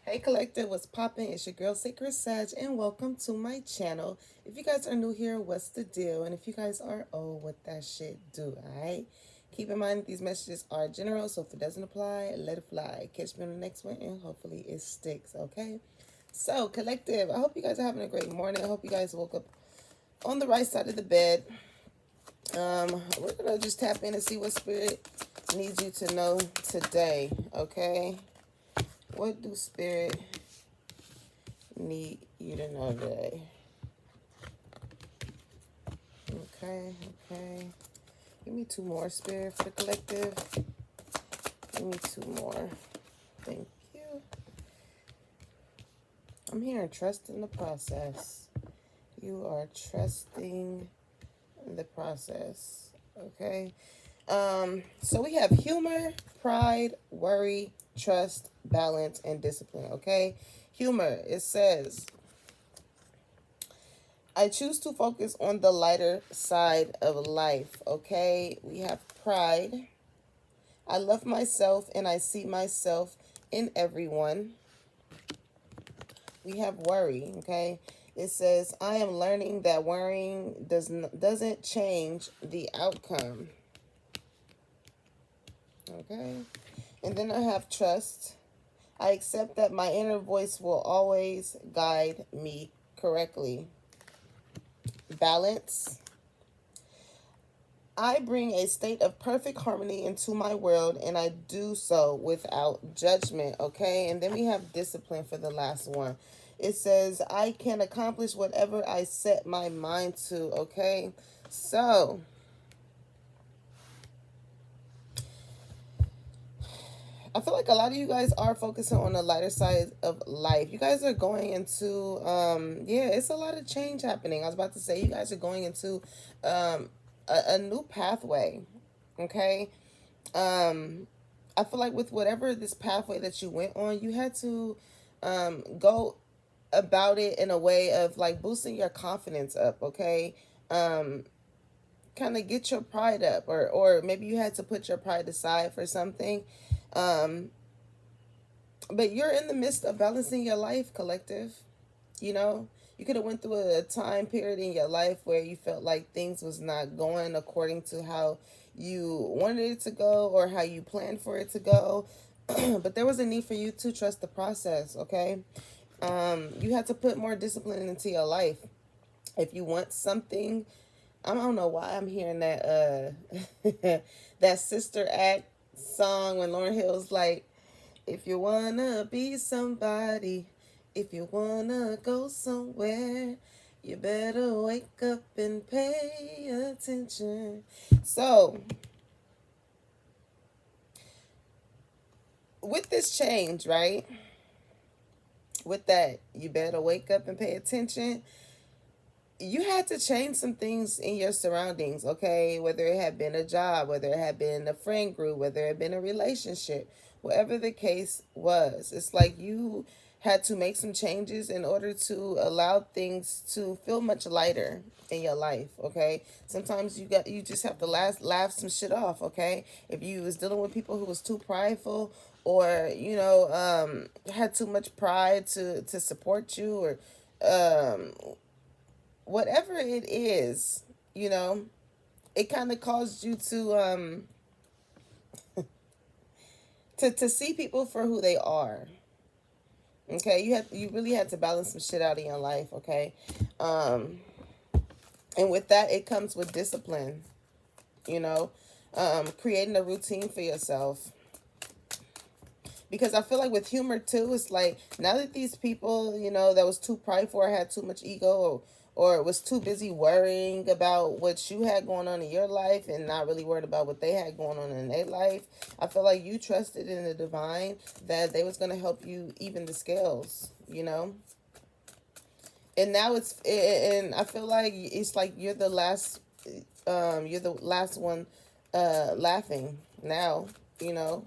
Hey collective, what's poppin'? It's your girl Sacred Sag and welcome to my channel. If you guys are new here, what's the deal? And if you guys are old, what that shit do, alright? Keep in mind that these messages are general, so if it doesn't apply, let it fly. Catch me on the next one and hopefully it sticks, okay? So collective, I hope you guys are having a great morning. I hope you guys woke up on the right side of the bed. We're gonna just tap in and see what spirit needs you to know today, okay? What do spirit need you to know today? Okay, okay. Give me two more, spirit, for the collective. Give me two more. Thank you. I'm hearing trust in the process. You are trusting the process. Okay. So we have humor, pride, worry, trust, balance, and discipline. Okay. Humor, it says, I choose to focus on the lighter side of life. Okay. We have pride. I love myself and I see myself in everyone. We have worry. Okay. It says, I am learning that worrying doesn't change the outcome. Okay. And then I have trust. I accept that my inner voice will always guide me correctly. Balance. I bring a state of perfect harmony into my world, and I do so without judgment, okay? And then we have discipline for the last one. It says, I can accomplish whatever I set my mind to, okay? So, I feel like a lot of you guys are focusing on the lighter side of life. You guys are going into, yeah, it's a lot of change happening. I was about to say, you guys are going into a new pathway, okay? I feel like with whatever this pathway that you went on, you had to go about it in a way of like boosting your confidence up, okay? Kind of get your pride up, or maybe you had to put your pride aside for something. Um, but you're in the midst of balancing your life, collective. You know, you could have went through a time period in your life where you felt like things was not going according to how you wanted it to go or how you planned for it to go. But there was a need for you to trust the process, okay? You had to put more discipline into your life. If you want something, I don't know why I'm hearing that that Sister Act song when Lauren Hill's like, if you wanna be somebody, if you wanna go somewhere, you better wake up and pay attention. So, with this change, right? With that, you better wake up and pay attention. You had to change some things in your surroundings, okay? Whether it had been a job, whether it had been a friend group, whether it had been a relationship, whatever the case was. It's like you had to make some changes in order to allow things to feel much lighter in your life, okay? Sometimes you just have to laugh some shit off, okay? If you was dealing with people who was too prideful, or had too much pride to support you, or um whatever it is, you know, it kind of caused you to see people for who they are. Okay, you really had to balance some shit out in your life, okay? Um and with that it comes with discipline, you know, creating a routine for yourself. Because I feel like with humor too, it's like now that these people, you know, that was too prideful or had too much ego, or was too busy worrying about what you had going on in your life and not really worried about what they had going on in their life. I feel like you trusted in the divine that they was going to help you even the scales, you know. And now and I feel like it's like you're the last one laughing now, you know,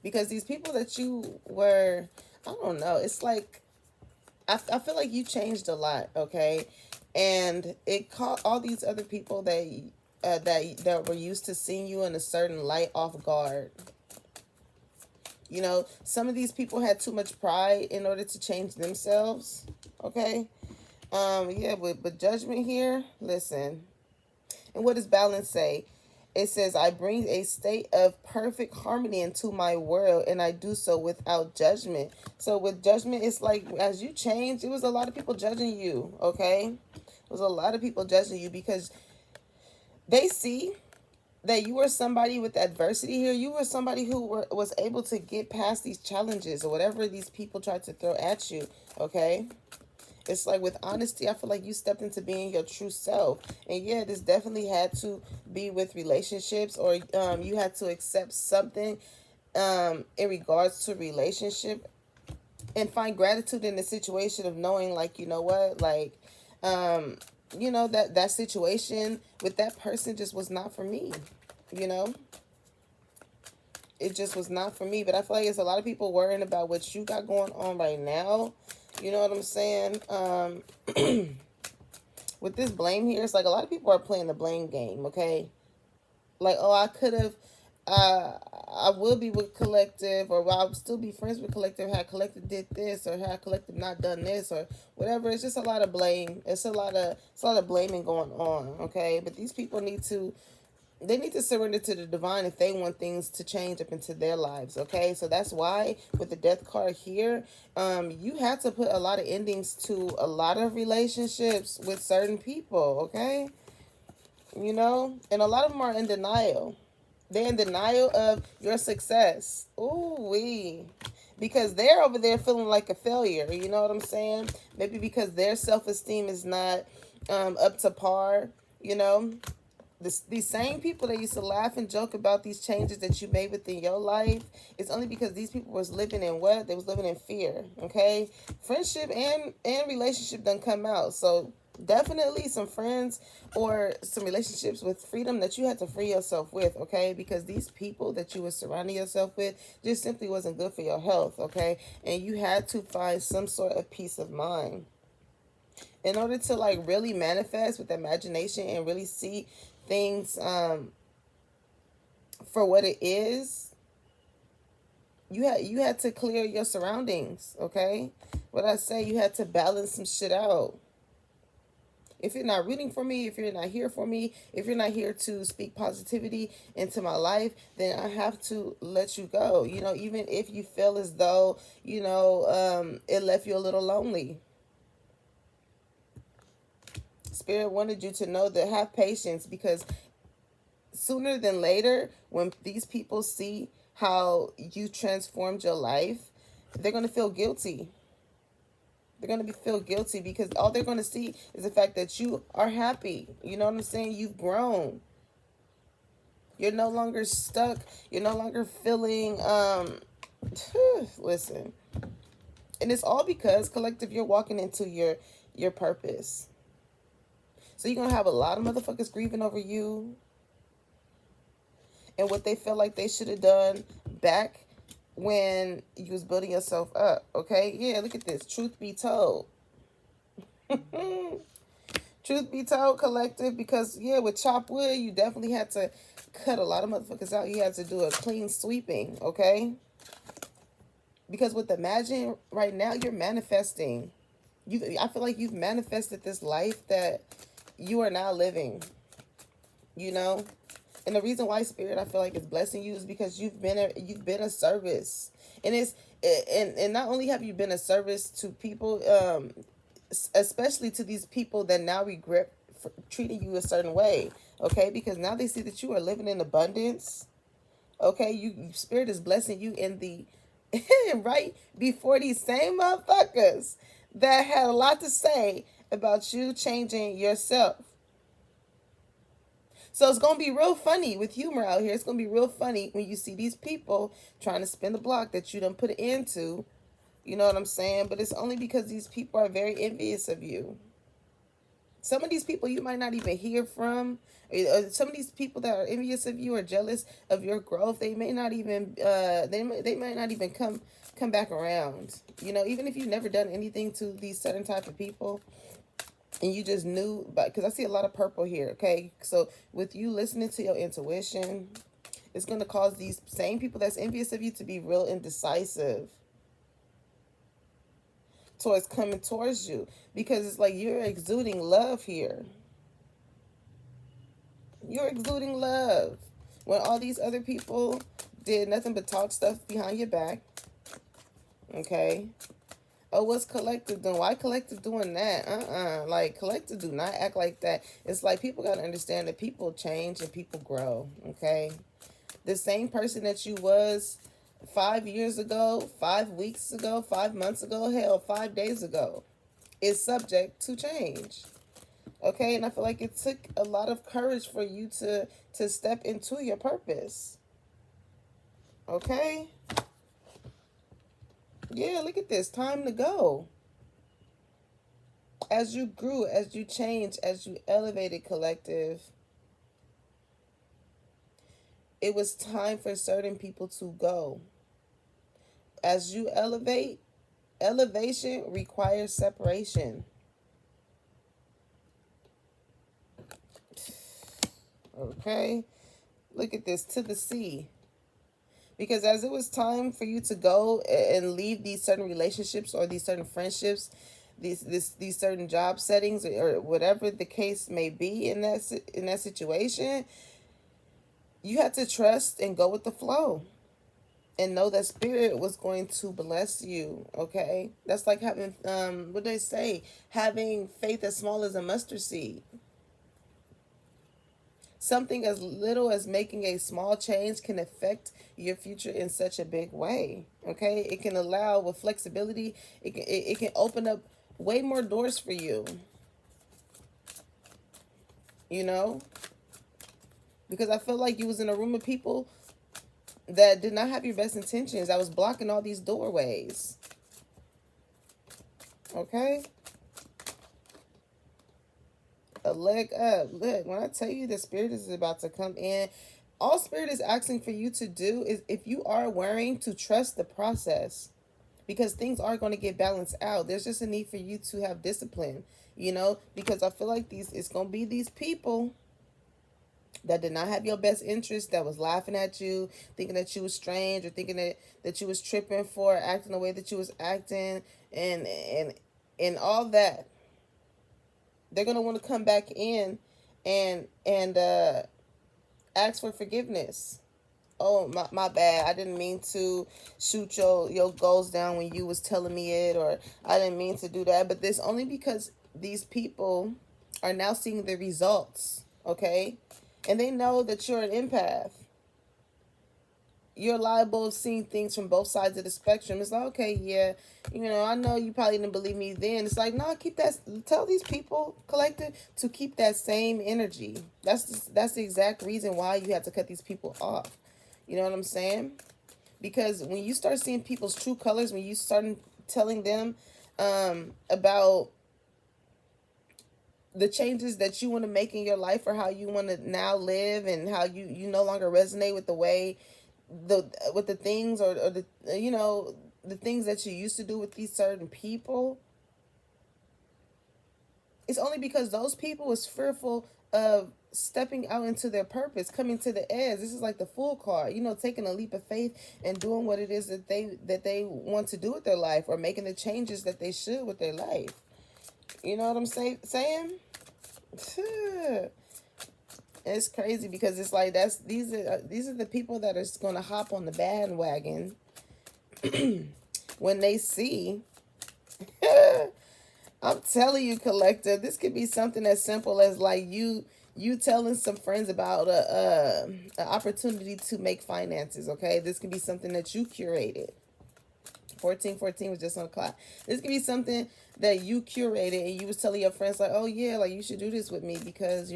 because these people that you were, I don't know, it's like I feel like you changed a lot, okay? And it caught all these other people that were used to seeing you in a certain light off guard. You know, some of these people had too much pride in order to change themselves. Okay. Yeah, but judgment here, listen. And what does balance say? It says, I bring a state of perfect harmony into my world, and I do so without judgment. So with judgment, it's like as you change, it was a lot of people judging you, okay? It was a lot of people judging you because they see that you were somebody with adversity here. You were somebody who was able to get past these challenges or whatever these people tried to throw at you, okay? It's like with honesty, I feel like you stepped into being your true self. And yeah, this definitely had to be with relationships, or you had to accept something in regards to relationship, and find gratitude in the situation of knowing, like, you know what, like, um, that situation with that person just was not for me, you know? It just was not for me. But I feel like it's a lot of people worrying about what you got going on right now. You know what I'm saying? With this blame here, it's like a lot of people are playing the blame game, okay? Like, oh, I could have, I will be with collective, or I'll still be friends with collective had collective did this, or had collective not done this, or whatever. It's just a lot of blame. It's a lot of blaming going on, okay? But these people they need to surrender to the divine if they want things to change up into their lives, okay? So that's why with the death card here, you have to put a lot of endings to a lot of relationships with certain people, okay? You know, and a lot of them are in denial. They're in denial of your success. Ooh wee. Because they're over there feeling like a failure. You know what I'm saying? Maybe because their self-esteem is not up to par, you know? These same people that used to laugh and joke about these changes that you made within your life, it's only because these people was living in what? They was living in fear, okay? Friendship and relationship done come out. So definitely some friends or some relationships with freedom that you had to free yourself with, okay? Because these people that you were surrounding yourself with just simply wasn't good for your health, okay? And you had to find some sort of peace of mind in order to like really manifest with imagination and really see things for what it is. You had to clear your surroundings, okay? What I say, you had to balance some shit out. If you're not rooting for me, if you're not here for me, if you're not here to speak positivity into my life, then I have to let you go. You know, even if you feel as though, it left you a little lonely. Spirit wanted you to know that have patience, because sooner than later, when these people see how you transformed your life, they're going to feel guilty. They're going to feel guilty because all they're going to see is the fact that you are happy. You know what I'm saying? You've grown. You're no longer stuck. You're no longer feeling, listen. And it's all because, collective, you're walking into your purpose. So you're going to have a lot of motherfuckers grieving over you and what they felt like they should have done back when you was building yourself up, okay? Yeah, look at this. Truth be told. Truth be told, collective, because, yeah, with chop wood, you definitely had to cut a lot of motherfuckers out. You had to do a clean sweeping, okay? Because with Imagine right now, you're manifesting. I feel like you've manifested this life that you are now living, you know? And the reason why Spirit, I feel like, is blessing you is because you've been a service. And and not only have you been a service to people, especially to these people that now regret for treating you a certain way, okay? Because now they see that you are living in abundance, okay? Spirit is blessing you in the right before these same motherfuckers that had a lot to say about you changing yourself. So it's going to be real funny with humor out here. It's going to be real funny when you see these people trying to spin the block that you done put it into. You know what I'm saying? But it's only because these people are very envious of you. Some of these people you might not even hear from. Some of these people that are envious of you or jealous of your growth, they may not even they might not even come back around. You know, even if you've never done anything to these certain type of people, and you just knew, because I see a lot of purple here, okay? So with you listening to your intuition It's going to cause these same people that's envious of you to be real indecisive towards coming towards you, because it's like you're exuding love here. You're exuding love when all these other people did nothing but talk stuff behind your back. Okay. Oh, what's Collective doing? Why Collective doing that? Like, Collective do not act like that. It's like people got to understand that people change and people grow. Okay. The same person that you was 5 years ago, 5 weeks ago, 5 months ago, hell, 5 days ago, is subject to change. Okay, and I feel like it took a lot of courage for you to step into your purpose. Okay? Yeah, look at this. Time to go. As you grew, as you changed, as you elevated, Collective, it was time for certain people to go. As you elevate, elevation requires separation. Okay? Look at this, to the sea. Because as it was time for you to go and leave these certain relationships or these certain friendships, these certain job settings, or whatever the case may be in that situation, you had to trust and go with the flow and know that spirit was going to bless you. Okay, that's like having what they say, having faith as small as a mustard seed. Something as little as making a small change can affect your future in such a big way. Okay, it can allow with flexibility. It can open up way more doors for you. You know, because I feel like you was in a room of people that did not have your best intentions. I was blocking all these doorways. Okay. A leg up. Look, when I tell you the spirit is about to come in, all spirit is asking for you to do is, if you are willing to trust the process, because things are going to get balanced out. There's just a need for you to have discipline, because I feel like it's going to be these people that did not have your best interest, that was laughing at you, thinking that you was strange, or thinking that you was tripping for acting the way that you was acting, and all that. They're gonna want to come back in and ask for forgiveness. Oh, my bad. I didn't mean to shoot your goals down when you was telling me it, or I didn't mean to do that. But this only because these people are now seeing the results, okay? And they know that you're an empath. You're liable to seeing things from both sides of the spectrum. It's like, okay, yeah, I know you probably didn't believe me then. It's like, no, keep that. Tell these people, Collective, to keep that same energy. That's the exact reason why you have to cut these people off. You know what I'm saying? Because when you start seeing people's true colors, when you start telling them about the changes that you want to make in your life, or how you want to now live, and how you no longer resonate with the way with the things, or the the things that you used to do with these certain people, it's only because those people was fearful of stepping out into their purpose, coming to the edge. This is like the fool card, taking a leap of faith and doing what it is that they want to do with their life, or making the changes that they should with their life. You know what I'm saying? It's crazy, because it's like these are the people that are going to hop on the bandwagon when they see. I'm telling you, Collective, this could be something as simple as like you telling some friends about a opportunity to make finances. Okay, this could be something that you curated. 1414 was just on the clock. This could be something that you curated, and you was telling your friends like, oh yeah, like you should do this with me, because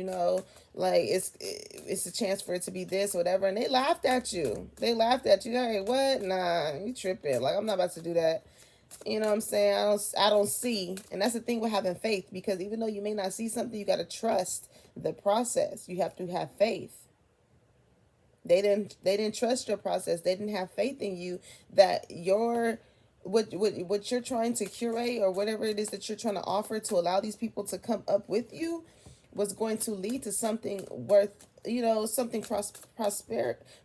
like it's a chance for it to be this or whatever, and they laughed at you. Hey, what? Nah, you tripping. Like, I'm not about to do that. You know what I'm saying? I don't see. And that's the thing with having faith, because even though you may not see something, you got to trust the process. You have to have faith. They didn't trust your process. They didn't have faith in you, that what you're trying to curate, or whatever it is that you're trying to offer to allow these people to come up with you, was going to lead to something worth something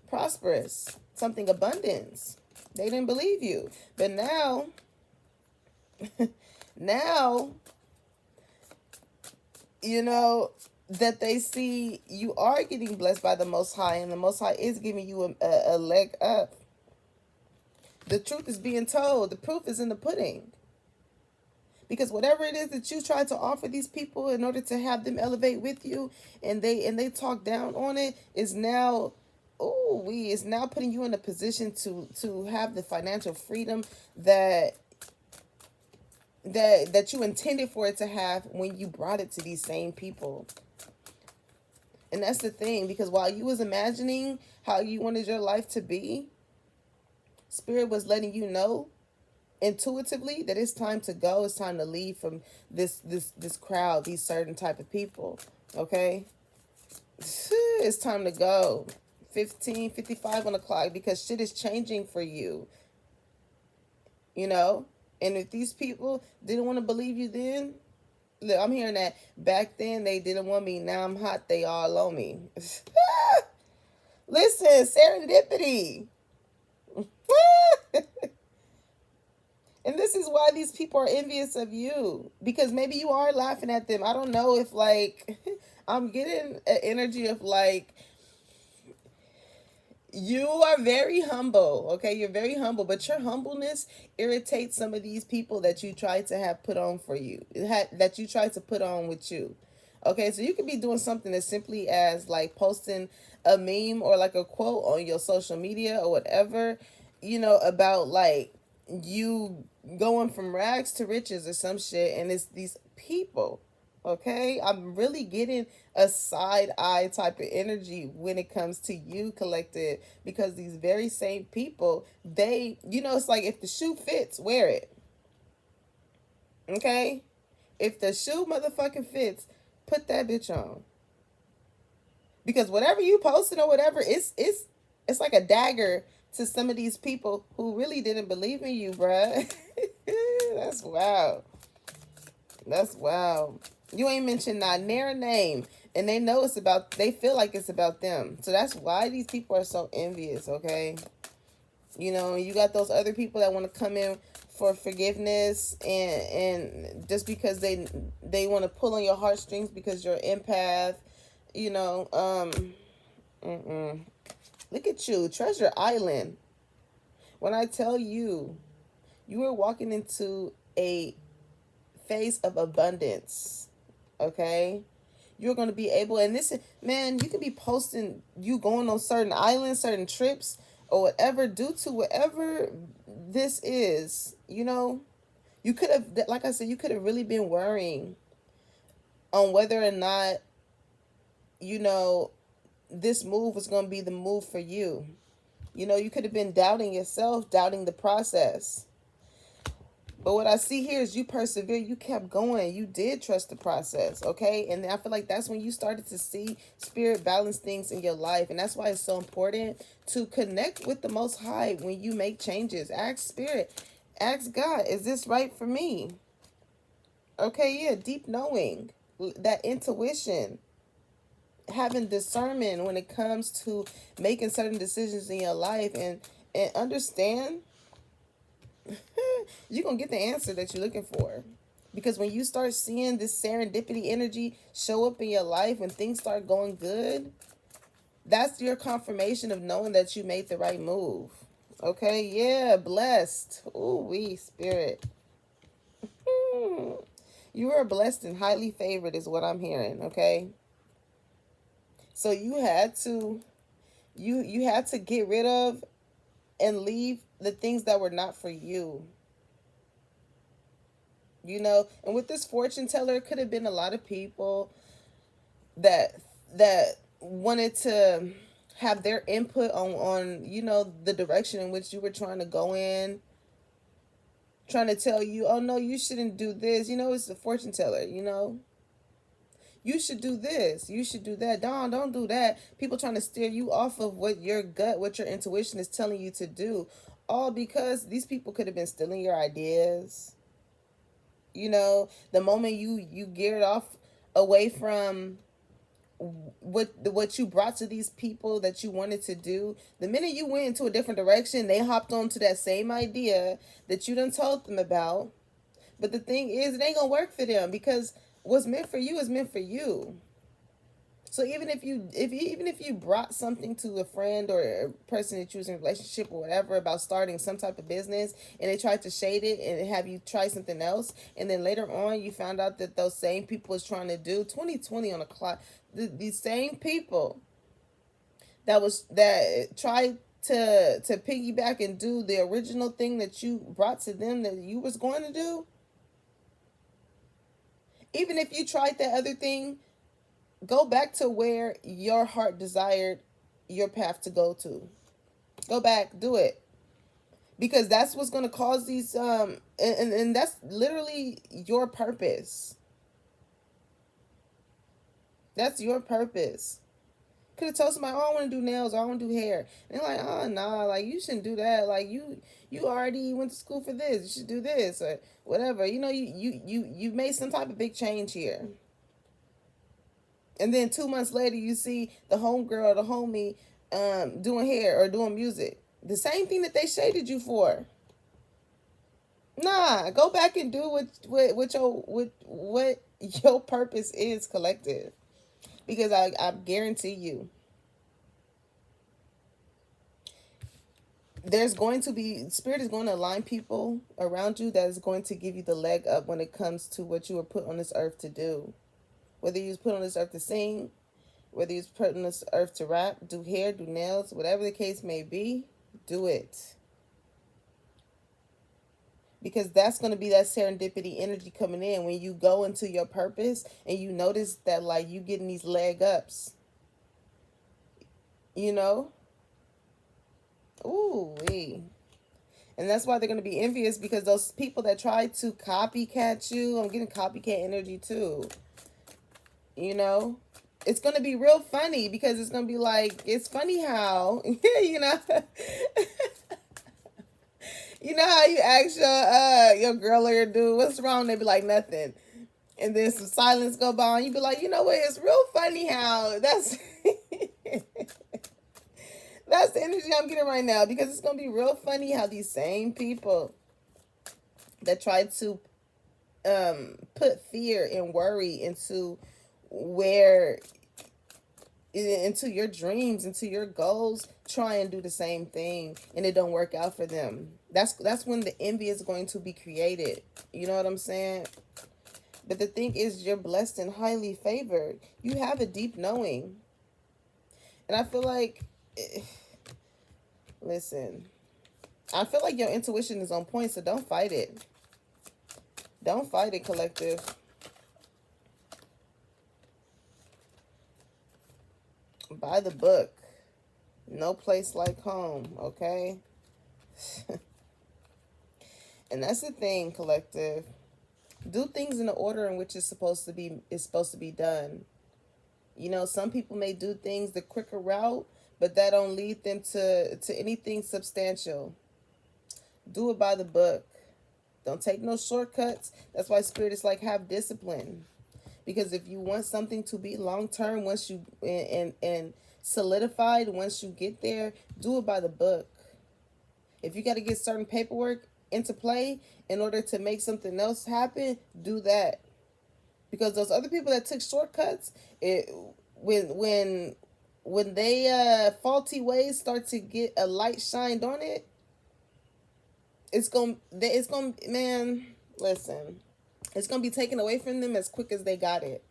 prosperous, something abundance. They didn't believe you. But now, now, you know, that they see you are getting blessed by the Most High, and the Most High is giving you a leg up. The truth is being told. The proof is in the pudding. Because whatever it is that you try to offer these people in order to have them elevate with you, and they talk down on it, is now, is now putting you in a position to have the financial freedom that you intended for it to have when you brought it to these same people. And that's the thing, because while you was imagining how you wanted your life to be, Spirit was letting you know intuitively that it's time to go. It's time to leave from this crowd, these certain type of people. Okay? It's time to go. 15:55 on the clock, because shit is changing for you. You know? And if these people didn't want to believe you then, look, I'm hearing that back then they didn't want me. Now I'm hot. They all on me. Listen, serendipity. And this is why these people are envious of you. Because maybe you are laughing at them. I don't know if, like, I'm getting an energy of, like, you are very humble, okay? You're very humble, but your humbleness irritates some of these people that you try to have put on for you, that you try to put on with you. Okay, so you could be doing something as simply as, like, posting a meme or, like, a quote on your social media or whatever, about, like, you going from rags to riches or some shit, and it's these people. Okay, I'm really getting a side eye type of energy when it comes to you, collective, because these very same people, it's like, if the shoe fits, wear it. Okay, if the shoe motherfucking fits, put that bitch on. Because whatever you posted or whatever, it's like a dagger to some of these people who really didn't believe in you, bruh. That's wild. That's wild. You ain't mentioned not near a name, and they feel like it's about them. So that's why these people are so envious, okay? You got those other people that want to come in for forgiveness, and just because they want to pull on your heartstrings because you're an empath, look at you, Treasure Island. When I tell you, you are walking into a phase of abundance, okay? You're going to be able, and this, man, you could be posting you going on certain islands, certain trips, or whatever, due to whatever this is, you could have, like I said, you could have really been worrying on whether or not, this move was going to be the move for you. You could have been doubting yourself, doubting the process. But what I see here is you persevere. You kept going. You did trust the process, okay? And I feel like that's when you started to see Spirit balance things in your life. And that's why it's so important to connect with the Most High when you make changes. Ask Spirit. Ask God, is this right for me? Okay, yeah, deep knowing. That intuition. Having discernment when it comes to making certain decisions in your life. And understand, you're going to get the answer that you're looking for. Because when you start seeing this serendipity energy show up in your life, when things start going good, that's your confirmation of knowing that you made the right move. Okay, yeah, blessed. Ooh, Spirit. You are blessed and highly favored is what I'm hearing, okay? So you had to get rid of and leave the things that were not for you. And with this fortune teller, it could have been a lot of people that wanted to have their input on the direction in which you were trying to go in, trying to tell you, oh no, you shouldn't do this. It's the fortune teller. You should do this, you should do that, don't do that. People trying to steer you off of what your gut, what your intuition is telling you to do, all because these people could have been stealing your ideas. The moment you geared off away from what you brought to these people that you wanted to do, the minute you went into a different direction, they hopped onto that same idea that you done told them about. But the thing is, it ain't gonna work for them, because what's meant for you is meant for you. So even if you brought something to a friend or a person that you was in a relationship or whatever about starting some type of business, and they tried to shade it and have you try something else, and then later on you found out that those same people was trying to do 2020 on the clock, these same people that tried to piggyback and do the original thing that you brought to them that you was going to do, even if you tried that other thing, go back to where your heart desired your path to go to. Go back, do it. Because that's what's going to cause these and that's literally your purpose. That's your purpose. Could have told somebody, oh, I want to do nails, or I want to do hair. And they're like, oh, nah, like, you shouldn't do that. Like, you already went to school for this. You should do this or whatever. You know, you made some type of big change here. And then 2 months later, you see the homegirl or the homie doing hair or doing music. The same thing that they shaded you for. Nah, go back and do what your purpose is, collective. Because I guarantee you, there's going to be, spirit is going to align people around you that is going to give you the leg up when it comes to what you were put on this earth to do. Whether you was put on this earth to sing, whether you was put on this earth to rap, do hair, do nails, whatever the case may be, do it. Because that's going to be that serendipity energy coming in when you go into your purpose and you notice that, like, you getting these leg ups. You know? Ooh, wee. And that's why they're going to be envious, because those people that try to copycat you, I'm getting copycat energy too. You know? It's going to be real funny, because it's going to be like, it's funny how, you know? You know how you ask your girl or your dude, what's wrong? They be like, nothing. And then some silence go by, and you be like, you know what? It's real funny how that's that's the energy I'm getting right now, because it's gonna be real funny how these same people that try to put fear and worry where into your dreams, into your goals, try and do the same thing, and it don't work out for them. That's when the envy is going to be created. You know what I'm saying? But the thing is, you're blessed and highly favored. You have a deep knowing. And I feel like, listen, I feel like your intuition is on point, so don't fight it. Don't fight it, collective. Buy the book. No place like home, okay? And that's the thing, collective. Do things in the order in which it's supposed to be done. You know, some people may do things the quicker route, but that don't lead them to anything substantial. Do it by the book. Don't take no shortcuts. That's why spirit is like, have discipline. Because if you want something to be long term, once you and solidified, once you get there, do it by the book. If you got to get certain paperwork into play in order to make something else happen, do that. Because those other people that took shortcuts, when they faulty ways start to get a light shined on it, it's gonna man, listen, it's gonna be taken away from them as quick as they got it.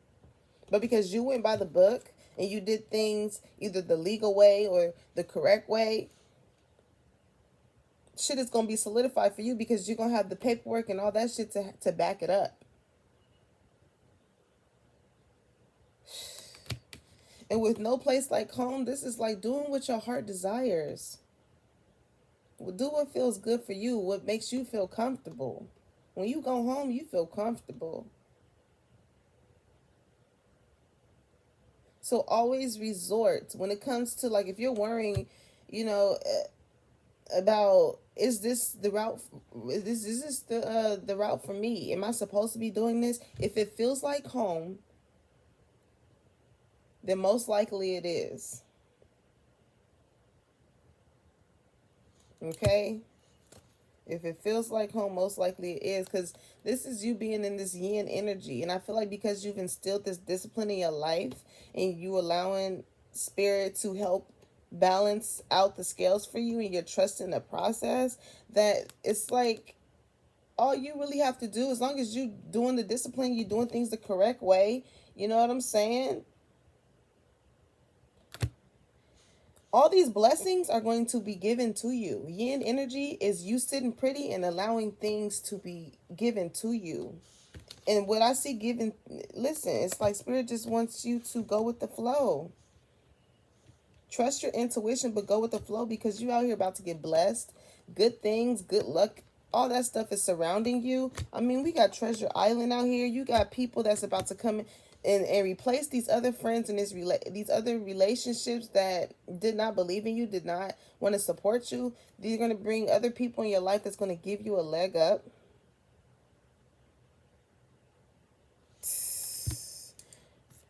But because you went by the book and you did things either the legal way or the correct way, shit is gonna be solidified for you, because you're gonna have the paperwork and all that shit to back it up. And with no place like home, this is like doing what your heart desires. Do what feels good for you, what makes you feel comfortable. When you go home, you feel comfortable. So always resort when it comes to, like, if you're worrying, you know, about, is this the route? Is this the route for me? Am I supposed to be doing this? If it feels like home, then most likely it is. Okay? If it feels like home, most likely it is, because this is you being in this yin energy. And I feel like because you've instilled this discipline in your life and you allowing spirit to help balance out the scales for you and you're trusting the process, that it's like all you really have to do, as long as you doing the discipline, you doing things the correct way, you know what I'm saying? All these blessings are going to be given to you. Yin energy is you sitting pretty and allowing things to be given to you. And what I see given, listen, it's like spirit just wants you to go with the flow. Trust your intuition, but go with the flow, because you out here about to get blessed. Good things, good luck, all that stuff is surrounding you. I mean, we got Treasure Island out here. You got people that's about to come in and replace these other friends and these other relationships that did not believe in you, did not want to support you. They're going to bring other people in your life that's going to give you a leg up.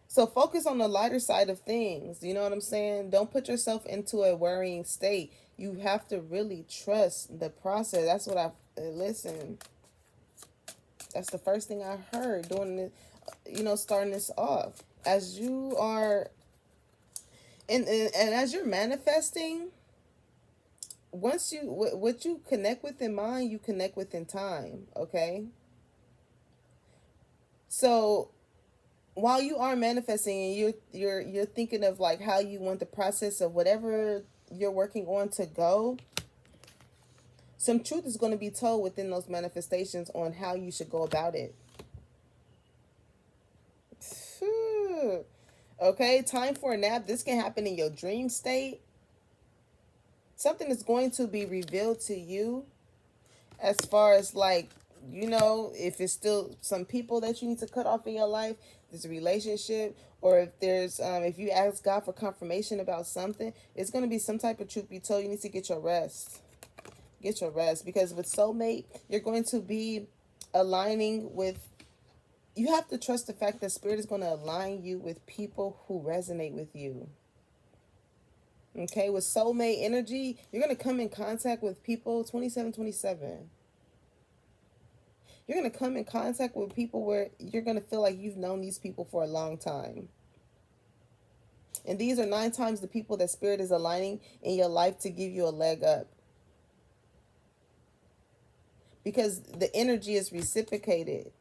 So focus on the lighter side of things. You know what I'm saying? Don't put yourself into a worrying state. You have to really trust the process. That's what listen. That's the first thing I heard doing it, starting this off. As you are, and as you're manifesting, once what you connect with in mind, you connect with in time, okay? So while you are manifesting and you're thinking of like how you want the process of whatever you're working on to go, some truth is going to be told within those manifestations on how you should go about it. Okay, time for a nap. This can happen in your dream state. Something is going to be revealed to you as far as like, if it's still some people that you need to cut off in your life, there's a relationship, or if there's if you ask God for confirmation about something, it's going to be some type of truth be told. You need to get your rest. Get your rest, because with soulmate, you're going to be aligning with, you have to trust the fact that spirit is going to align you with people who resonate with you. Okay, with soulmate energy, you're going to come in contact with people 2727. You're going to come in contact with people where you're going to feel like you've known these people for a long time. And these are 9 times the people that spirit is aligning in your life to give you a leg up. Because the energy is reciprocated.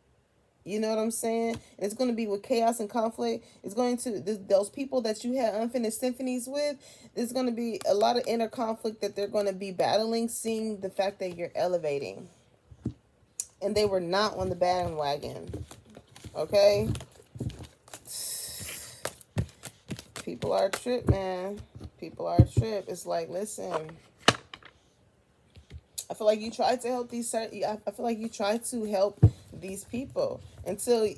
You know what I'm saying? And it's going to be with chaos and conflict. It's going to, those people that you had unfinished symphonies with, there's going to be a lot of inner conflict that they're going to be battling, seeing the fact that you're elevating. And they were not on the bandwagon. Okay? People are a trip, man. People are a trip. It's like, listen, I feel like you tried to help these, I feel like you tried to help these people until,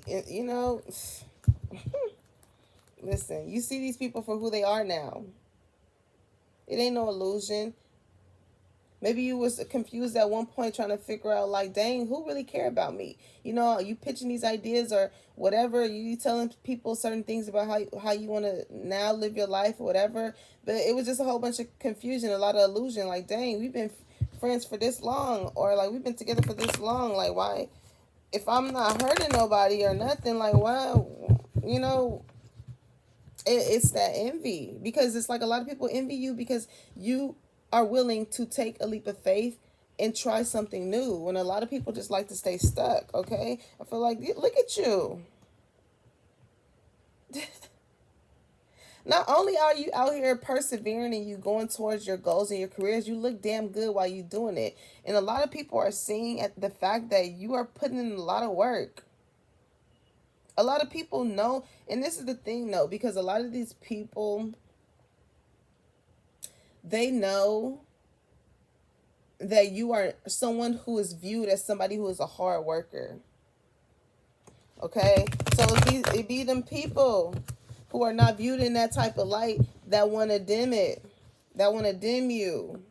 listen, you see these people for who they are now. It ain't no illusion. Maybe you was confused at one point trying to figure out, like, dang, who really care about me? You pitching these ideas or whatever. You telling people certain things about how you want to now live your life or whatever. But it was just a whole bunch of confusion, a lot of illusion. Like, dang, we've been friends for this long. Or, like, we've been together for this long. Like, why? If I'm not hurting nobody or nothing, like, why? It's that envy. Because it's like a lot of people envy you because you are willing to take a leap of faith and try something new, when a lot of people just like to stay stuck. Okay, I feel like, look at you. Not only are you out here persevering and you going towards your goals and your careers, you look damn good while you doing it. And a lot of people are seeing at the fact that you are putting in a lot of work. A lot of people know, and this is the thing though, because a lot of these people, they know that you are someone who is viewed as somebody who is a hard worker. Okay? So it be them people who are not viewed in that type of light that want to dim it. That want to dim you.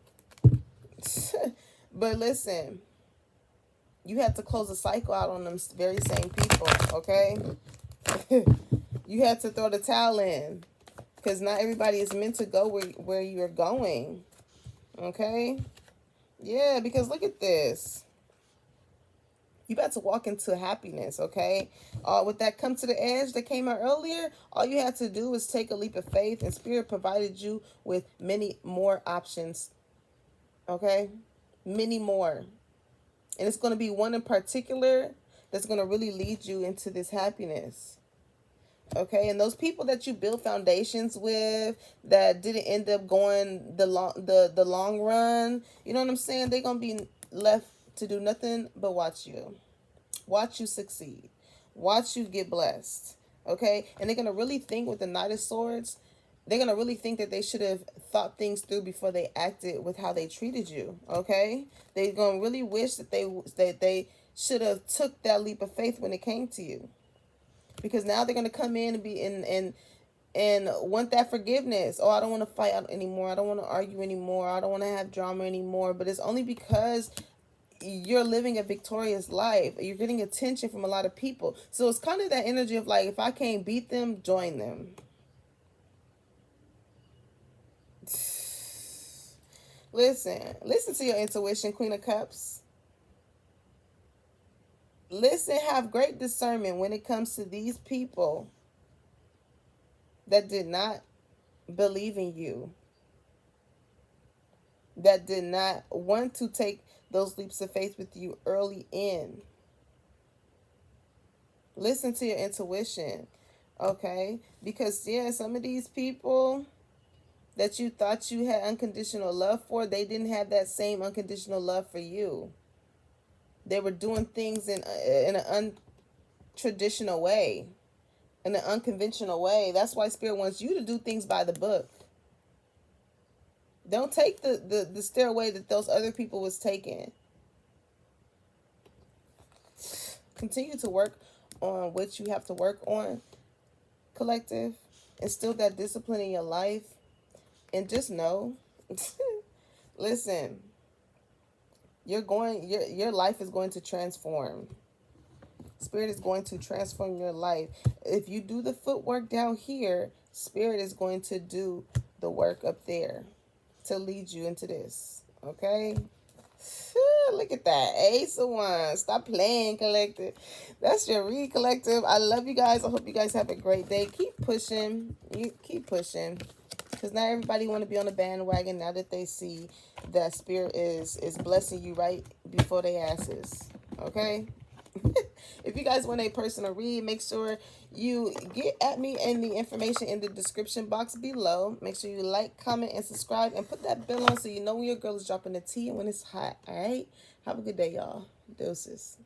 But listen, you have to close a cycle out on them very same people. Okay? You have to throw the towel in. because not everybody is meant to go where you're going. Okay? Yeah, because look at this. You about to walk into happiness, okay? With that come to the edge that came out earlier, all you had to do was take a leap of faith, and Spirit provided you with many more options, okay? Many more. And it's going to be one in particular that's going to really lead you into this happiness. Okay, and those people that you build foundations with that didn't end up going the long run, you know what I'm saying? They're gonna be left to do nothing but watch you succeed, watch you get blessed. Okay, and they're gonna really think with the Knight of Swords. They're gonna really think that they should have thought things through before they acted with how they treated you. Okay, they're gonna really wish that they should have took that leap of faith when it came to you, because now they're gonna come in and be and want that forgiveness. Oh, I don't want to fight anymore. I don't want to argue anymore. I don't want to have drama anymore. But it's only because you're living a victorious life. You're getting attention from a lot of people. So it's kind of that energy of like, if I can't beat them, join them. Listen to your intuition, Queen of Cups. Listen, have great discernment when it comes to these people that did not believe in you, that did not want to take those leaps of faith with you early in. Listen to your intuition, okay? Because, yeah, some of these people that you thought you had unconditional love for, they didn't have that same unconditional love for you. They were doing things in an untraditional way, in an unconventional way. That's why Spirit wants you to do things by the book. Don't take the stairway that those other people was taking. Continue to work on what you have to work on, collective. Instill that discipline in your life. And just know, listen, your life is going to transform. Spirit is going to transform your life. If you do the footwork down here, Spirit is going to do the work up there to lead you into this. Okay? Look at that. Ace of Wands. Stop playing, collective. That's your read, collective. I love you guys. I hope you guys have a great day. Keep pushing. You keep pushing. Because not everybody want to be on the bandwagon now that they see that Spirit is blessing you right before their asses. Okay? If you guys want a personal read, make sure you get at me and the information in the description box below. Make sure you like, comment, and subscribe, and put that bell on so you know when your girl is dropping the tea and when it's hot. All right? Have a good day, y'all. Deuces.